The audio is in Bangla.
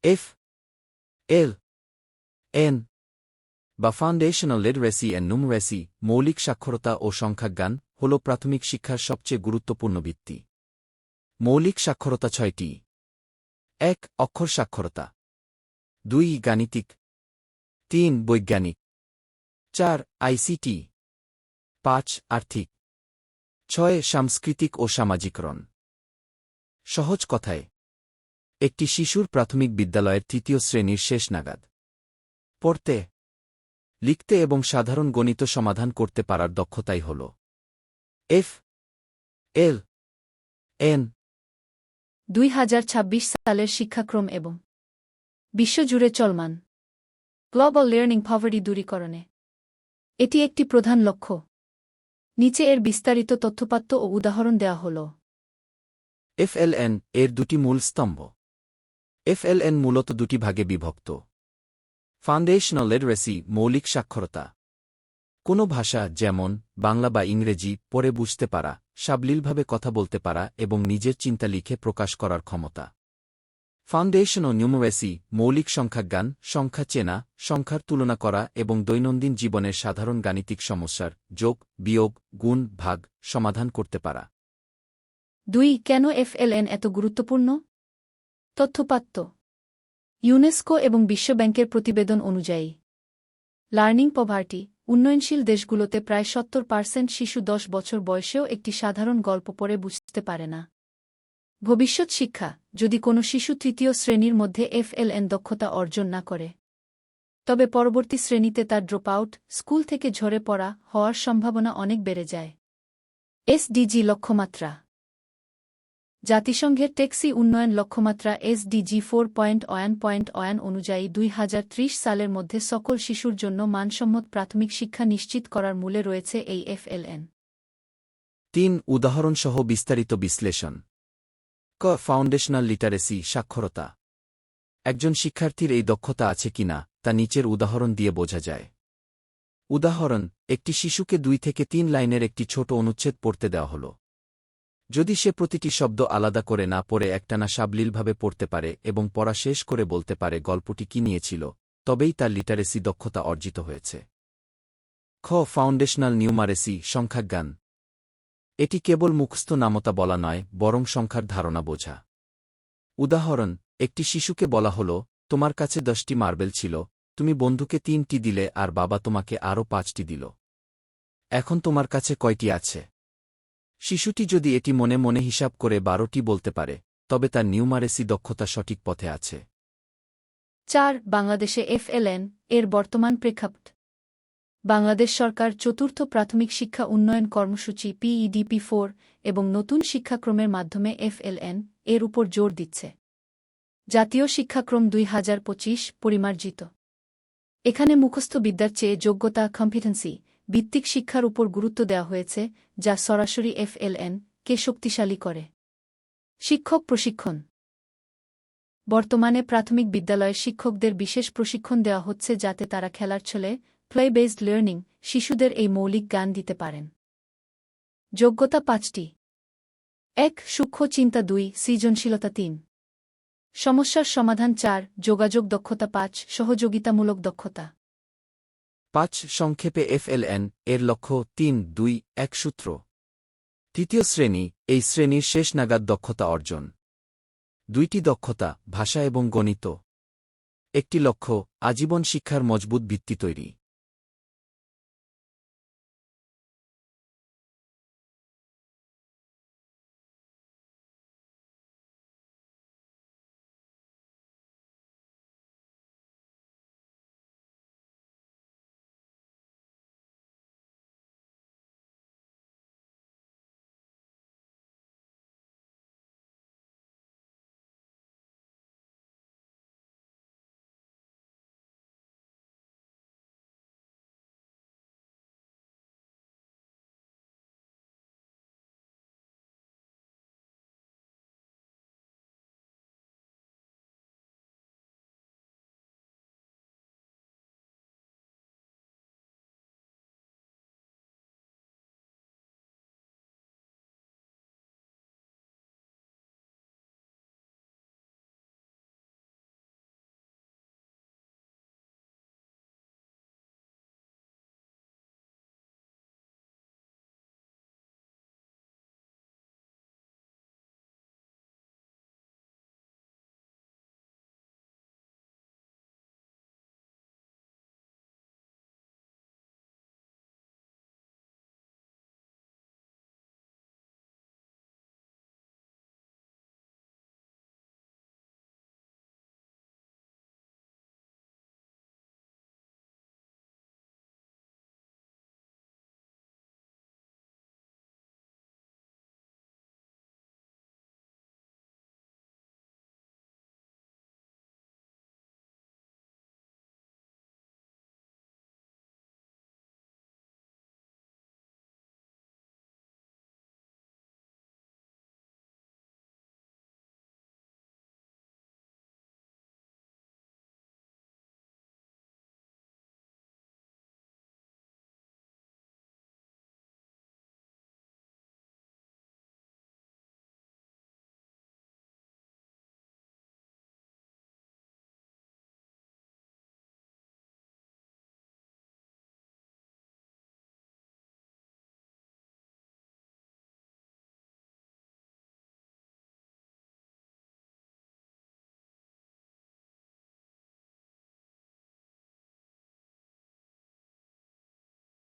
FLN বা ফাউন্ডেশনাল লিটারেসি অ্যান্ড নুমেরাসি মৌলিক সাক্ষরতা ও সংখ্যাজ্ঞান হল প্রাথমিক শিক্ষার সবচেয়ে গুরুত্বপূর্ণ ভিত্তি। মৌলিক সাক্ষরতা ৬টি। ১ অক্ষর সাক্ষরতা, ২ গাণিতিক, ৩ বৈজ্ঞানিক, ৪ আইসিটি, ৫ আর্থিক, ৬ সাংস্কৃতিক ও সামাজিকরণ। সহজ কথায়, একটি শিশুর প্রাথমিক বিদ্যালয়ের ৩য় শ্রেণীর শেষ নাগাদ পড়তে, লিখতে এবং সাধারণ গণিত সমাধান করতে পারার দক্ষতাই হল FLN। ২০২৬ সালের শিক্ষাক্রম এবং বিশ্বজুড়ে চলমান গ্লোবাল লার্নিং পভার্টি দূরীকরণে এটি একটি প্রধান লক্ষ্য। নিচে এর বিস্তারিত তথ্যপাত্র ও উদাহরণ দেওয়া হল। FLN এর দুটি মূল স্তম্ভ। FLN মূলত দুটি ভাগে বিভক্ত। ফাউন্ডেশনাল লিটারেসি মৌলিক সাক্ষরতা, কোনো ভাষা যেমন বাংলা বা ইংরেজি পড়ে বুঝতে পারা, সাবলীলভাবে কথা বলতে পারা এবং নিজের চিন্তা লিখে প্রকাশ করার ক্ষমতা। ফাউন্ডেশনাল নিউমেরাসি মৌলিক সংখ্যাজ্ঞান, সংখ্যা চেনা, সংখ্যার তুলনা করা এবং দৈনন্দিন জীবনের সাধারণ গাণিতিক সমস্যার যোগ, বিয়োগ, গুণ, ভাগ সমাধান করতে পারা। ২ কেন FLN এত গুরুত্বপূর্ণ? তথ্যপাত্র ইউনেস্কো এবং বিশ্বব্যাংকের প্রতিবেদন অনুযায়ী লার্নিং পভার্টি উন্নয়নশীল দেশগুলোতে প্রায় ৭০% শিশু ১০ বছর বয়সেও একটি সাধারণ গল্প পড়ে বুঝতে পারে না। ভবিষ্যৎ শিক্ষা যদি কোনো শিশু ৩য় শ্রেণীর মধ্যে FLN দক্ষতা অর্জন না করে, তবে পরবর্তী শ্রেণীতে তার ড্রপ আউট, স্কুল থেকে ঝরে পড়া হওয়ার সম্ভাবনা অনেক বেড়ে যায়। এসডিজি লক্ষ্যমাত্রা জাতিসংঘের টেকসই উন্নয়ন লক্ষ্যমাত্রা SDG 4.1.1 অনুযায়ী ২০৩০ সালের মধ্যে সকল শিশুর জন্য মানসম্মত প্রাথমিক শিক্ষা নিশ্চিত করার মূলে রয়েছে এই FLN। ৩ উদাহরণসহ বিস্তারিত বিশ্লেষণ। ক ফাউন্ডেশনাল লিটারেসি সাক্ষরতা। একজন শিক্ষার্থীর এই দক্ষতা আছে কিনা তা নিচের উদাহরণ দিয়ে বোঝা যায়। উদাহরণ, একটি শিশুকে ২ থেকে ৩ লাইনের একটি ছোট অনুচ্ছেদ পড়তে দেওয়া হল। যদি সে প্রতিটি শব্দ আলাদা করে না পড়ে একটানা সাবলীলভাবে পড়তে পারে এবং পড়া শেষ করে বলতে পারে গল্পটি কি নিয়েছিল, তবেই তার লিটারেসি দক্ষতা অর্জিত হয়েছে। খ ফাউন্ডেশনাল নিউমারেসি সংখ্যাজ্ঞান। এটি কেবল মুখস্থ নামতা বলা নয়, বরং সংখ্যার ধারণা বোঝা। উদাহরণ, একটি শিশুকে বলা হল, তোমার কাছে 10টি মার্বেল ছিল, তুমি বন্ধুকে 3টি দিলে আর বাবা তোমাকে আরও 5টি দিল। এখন তোমার কাছে কয়টি আছে? শিশুটি যদি এটি মনে মনে হিসাব করে 12টি বলতে পারে, তবে তার নিউমারেসি দক্ষতা সঠিক পথে আছে। ৪ বাংলাদেশে FLN এর বর্তমান প্রেক্ষাপট। বাংলাদেশ সরকার চতুর্থ প্রাথমিক শিক্ষা উন্নয়ন কর্মসূচি PEDP4 এবং নতুন শিক্ষাক্রমের মাধ্যমে FLN এর উপর জোর দিচ্ছে। জাতীয় শিক্ষাক্রম ২০২৫ পরিমার্জিত। এখানে মুখস্থ বিদ্যার চেয়ে যোগ্যতা কম্পিটেন্সি ভিত্তিক শিক্ষার উপর গুরুত্ব দেওয়া হয়েছে, যা সরাসরি FLN কে শক্তিশালী করে। শিক্ষক প্রশিক্ষণ। বর্তমানে প্রাথমিক বিদ্যালয়ের শিক্ষকদের বিশেষ প্রশিক্ষণ দেওয়া হচ্ছে যাতে তারা খেলার ছলে প্লে বেসড লার্নিং শিশুদের এই মৌলিক জ্ঞান দিতে পারেন। যোগ্যতা ৫টি। ১ সূক্ষ্ম চিন্তা, ২ সৃজনশীলতা, ৩ সমস্যার সমাধান, ৪ যোগাযোগ দক্ষতা, ৫ সহযোগিতামূলক দক্ষতা। ৫ সংক্ষেপে FLN এর লক্ষ্য ৩-২-১ সূত্র। ৩য় শ্রেণী, এই শ্রেণীর শেষ নাগাদ দক্ষতা অর্জন। ২টি দক্ষতা, ভাষা এবং গণিত। একটি লক্ষ্য, আজীবন শিক্ষার মজবুত ভিত্তি তৈরি।